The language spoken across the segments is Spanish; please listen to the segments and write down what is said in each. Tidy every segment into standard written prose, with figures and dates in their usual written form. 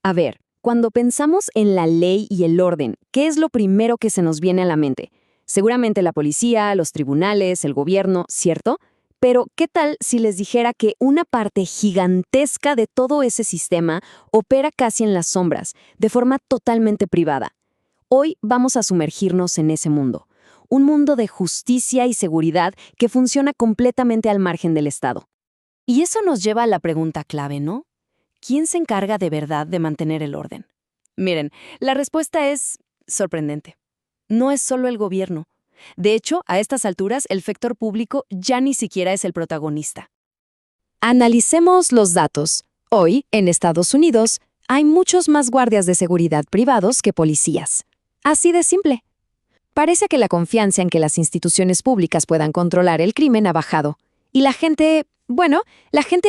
A ver, cuando pensamos en la ley y el orden, ¿qué es lo primero que se nos viene a la mente? Seguramente la policía, los tribunales, el gobierno, ¿cierto? Pero, ¿qué tal si les dijera que una parte gigantesca de todo ese sistema opera casi en las sombras, de forma totalmente privada? Hoy vamos a sumergirnos en ese mundo. Un mundo de justicia y seguridad que funciona completamente al margen del Estado. Y eso nos lleva a la pregunta clave, ¿no? ¿Quién se encarga de verdad de mantener el orden? Miren, la respuesta es sorprendente. No es solo el gobierno. De hecho, a estas alturas, el sector público ya ni siquiera es el protagonista. Analicemos los datos. Hoy, en Estados Unidos, hay muchos más guardias de seguridad privados que policías. Así de simple. Parece que la confianza en que las instituciones públicas puedan controlar el crimen ha bajado. Y la gente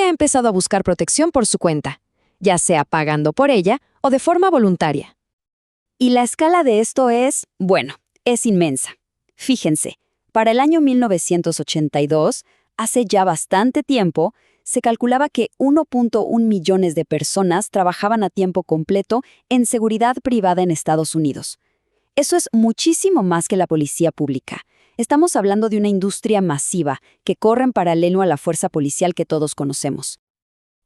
ha empezado a buscar protección por su cuenta, ya sea pagando por ella o de forma voluntaria. Y la escala de esto es inmensa. Fíjense, para el año 1982, hace ya bastante tiempo, se calculaba que 1.1 millones de personas trabajaban a tiempo completo en seguridad privada en Estados Unidos. Eso es muchísimo más que la policía pública. Estamos hablando de una industria masiva que corre en paralelo a la fuerza policial que todos conocemos.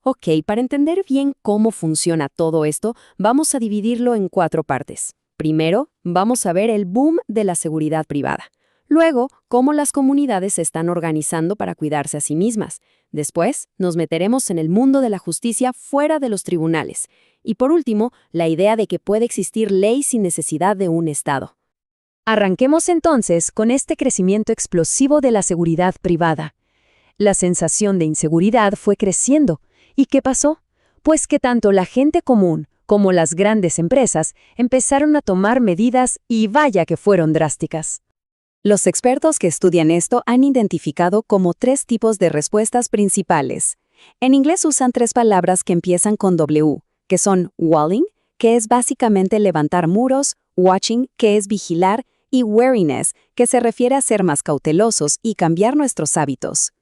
Ok, para entender bien cómo funciona todo esto, vamos a dividirlo en 4 partes. Primero, vamos a ver el boom de la seguridad privada. Luego, cómo las comunidades se están organizando para cuidarse a sí mismas. Después, nos meteremos en el mundo de la justicia fuera de los tribunales. Y por último, la idea de que puede existir ley sin necesidad de un Estado. Arranquemos entonces con este crecimiento explosivo de la seguridad privada. La sensación de inseguridad fue creciendo. ¿Y qué pasó? Pues que tanto la gente común como las grandes empresas empezaron a tomar medidas y vaya que fueron drásticas. Los expertos que estudian esto han identificado como 3 tipos de respuestas principales. En inglés usan 3 palabras que empiezan con W, que son walling, que es básicamente levantar muros, watching, que es vigilar, y wariness, que se refiere a ser más cautelosos y cambiar nuestros hábitos.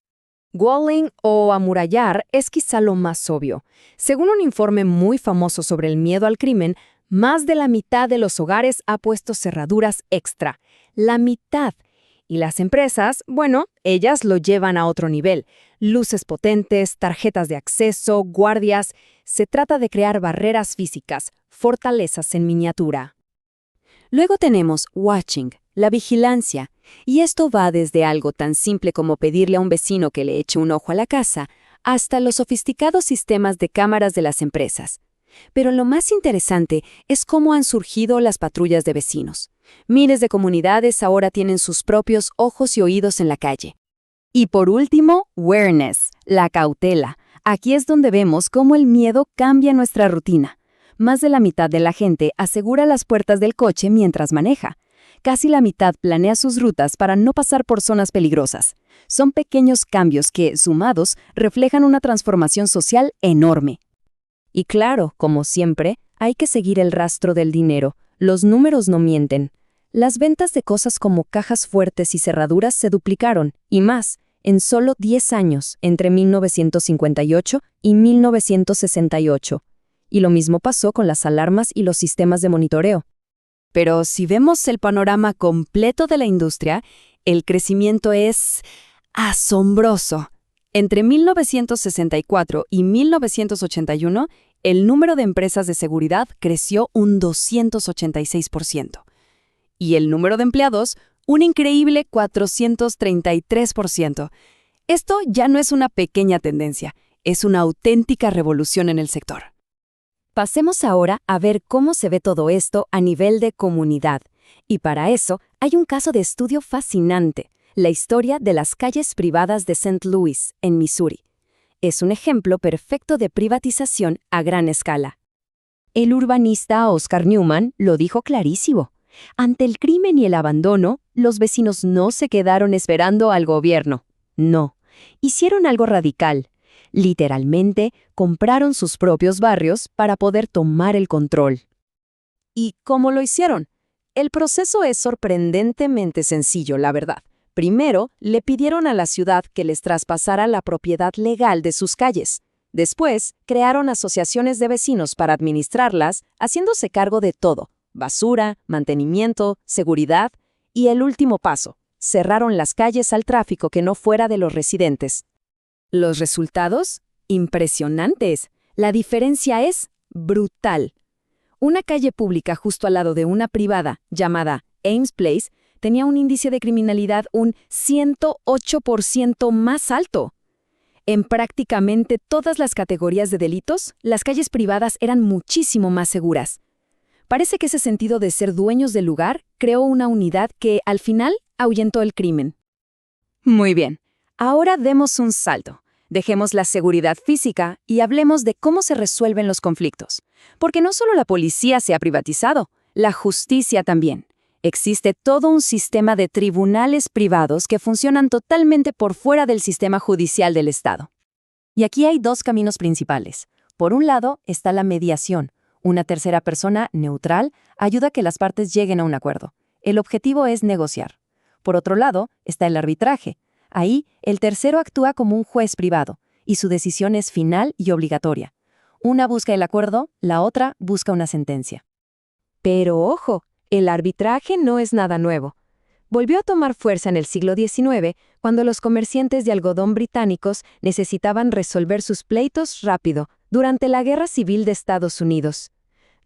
Walling o amurallar es quizá lo más obvio. Según un informe muy famoso sobre el miedo al crimen, más de la mitad de los hogares ha puesto cerraduras extra. La mitad. Y las empresas, ellas lo llevan a otro nivel. Luces potentes, tarjetas de acceso, guardias. Se trata de crear barreras físicas, fortalezas en miniatura. Luego tenemos watching, la vigilancia, y esto va desde algo tan simple como pedirle a un vecino que le eche un ojo a la casa, hasta los sofisticados sistemas de cámaras de las empresas. Pero lo más interesante es cómo han surgido las patrullas de vecinos. Miles de comunidades ahora tienen sus propios ojos y oídos en la calle. Y por último, awareness, la cautela. Aquí es donde vemos cómo el miedo cambia nuestra rutina. Más de la mitad de la gente asegura las puertas del coche mientras maneja. Casi la mitad planea sus rutas para no pasar por zonas peligrosas. Son pequeños cambios que, sumados, reflejan una transformación social enorme. Y claro, como siempre, hay que seguir el rastro del dinero. Los números no mienten. Las ventas de cosas como cajas fuertes y cerraduras se duplicaron, y más, en solo 10 años, entre 1958 y 1968. Y lo mismo pasó con las alarmas y los sistemas de monitoreo. Pero si vemos el panorama completo de la industria, el crecimiento es asombroso. Entre 1964 y 1981, el número de empresas de seguridad creció un 286%. Y el número de empleados, un increíble 433%. Esto ya no es una pequeña tendencia, es una auténtica revolución en el sector. Pasemos ahora a ver cómo se ve todo esto a nivel de comunidad. Y para eso hay un caso de estudio fascinante, la historia de las calles privadas de St. Louis, en Missouri. Es un ejemplo perfecto de privatización a gran escala. El urbanista Oscar Newman lo dijo clarísimo. Ante el crimen y el abandono, los vecinos no se quedaron esperando al gobierno. No, hicieron algo radical. Literalmente, compraron sus propios barrios para poder tomar el control. ¿Y cómo lo hicieron? El proceso es sorprendentemente sencillo, la verdad. Primero, le pidieron a la ciudad que les traspasara la propiedad legal de sus calles. Después, crearon asociaciones de vecinos para administrarlas, haciéndose cargo de todo: basura, mantenimiento, seguridad y el último paso: cerraron las calles al tráfico que no fuera de los residentes. ¿Los resultados? Impresionantes. La diferencia es brutal. Una calle pública justo al lado de una privada, llamada Ames Place, tenía un índice de criminalidad un 108% más alto. En prácticamente todas las categorías de delitos, las calles privadas eran muchísimo más seguras. Parece que ese sentido de ser dueños del lugar creó una unidad que, al final, ahuyentó el crimen. Muy bien. Ahora demos un salto. Dejemos la seguridad física y hablemos de cómo se resuelven los conflictos. Porque no solo la policía se ha privatizado, la justicia también. Existe todo un sistema de tribunales privados que funcionan totalmente por fuera del sistema judicial del Estado. Y aquí hay dos caminos principales. Por un lado está la mediación. Una tercera persona neutral ayuda a que las partes lleguen a un acuerdo. El objetivo es negociar. Por otro lado está el arbitraje. Ahí, el tercero actúa como un juez privado, y su decisión es final y obligatoria. Una busca el acuerdo, la otra busca una sentencia. Pero ojo, el arbitraje no es nada nuevo. Volvió a tomar fuerza en el siglo XIX, cuando los comerciantes de algodón británicos necesitaban resolver sus pleitos rápido, durante la Guerra Civil de Estados Unidos.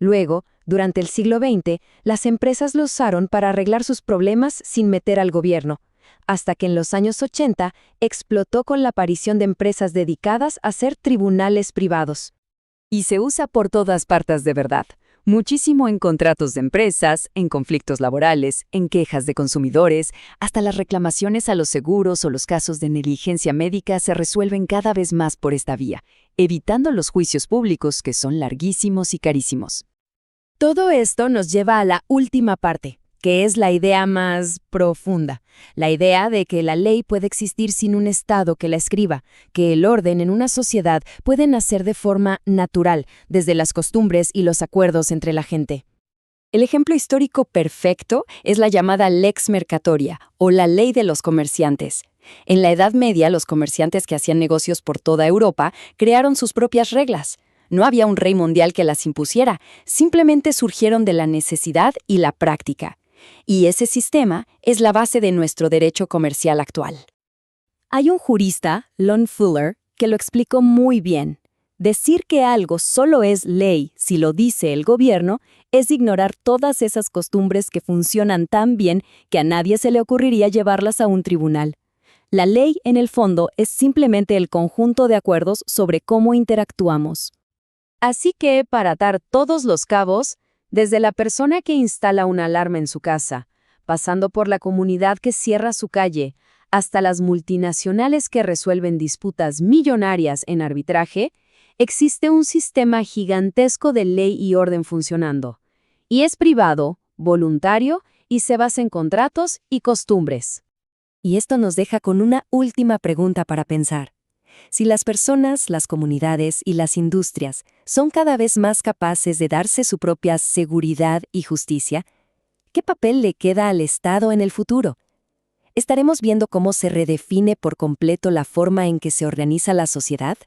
Luego, durante el siglo XX, las empresas lo usaron para arreglar sus problemas sin meter al gobierno, hasta que en los años 80 explotó con la aparición de empresas dedicadas a ser tribunales privados. Y se usa por todas partes de verdad. Muchísimo en contratos de empresas, en conflictos laborales, en quejas de consumidores, hasta las reclamaciones a los seguros o los casos de negligencia médica se resuelven cada vez más por esta vía, evitando los juicios públicos que son larguísimos y carísimos. Todo esto nos lleva a la última parte, que es la idea más profunda, la idea de que la ley puede existir sin un Estado que la escriba, que el orden en una sociedad puede nacer de forma natural, desde las costumbres y los acuerdos entre la gente. El ejemplo histórico perfecto es la llamada Lex Mercatoria, o la ley de los comerciantes. En la Edad Media, los comerciantes que hacían negocios por toda Europa crearon sus propias reglas. No había un rey mundial que las impusiera, simplemente surgieron de la necesidad y la práctica. Y ese sistema es la base de nuestro derecho comercial actual. Hay un jurista, Lon Fuller, que lo explicó muy bien. Decir que algo solo es ley si lo dice el gobierno es ignorar todas esas costumbres que funcionan tan bien que a nadie se le ocurriría llevarlas a un tribunal. La ley, en el fondo, es simplemente el conjunto de acuerdos sobre cómo interactuamos. Así que, para atar todos los cabos, desde la persona que instala una alarma en su casa, pasando por la comunidad que cierra su calle, hasta las multinacionales que resuelven disputas millonarias en arbitraje, existe un sistema gigantesco de ley y orden funcionando. Y es privado, voluntario y se basa en contratos y costumbres. Y esto nos deja con una última pregunta para pensar. Si las personas, las comunidades y las industrias son cada vez más capaces de darse su propia seguridad y justicia, ¿qué papel le queda al Estado en el futuro? ¿Estaremos viendo cómo se redefine por completo la forma en que se organiza la sociedad?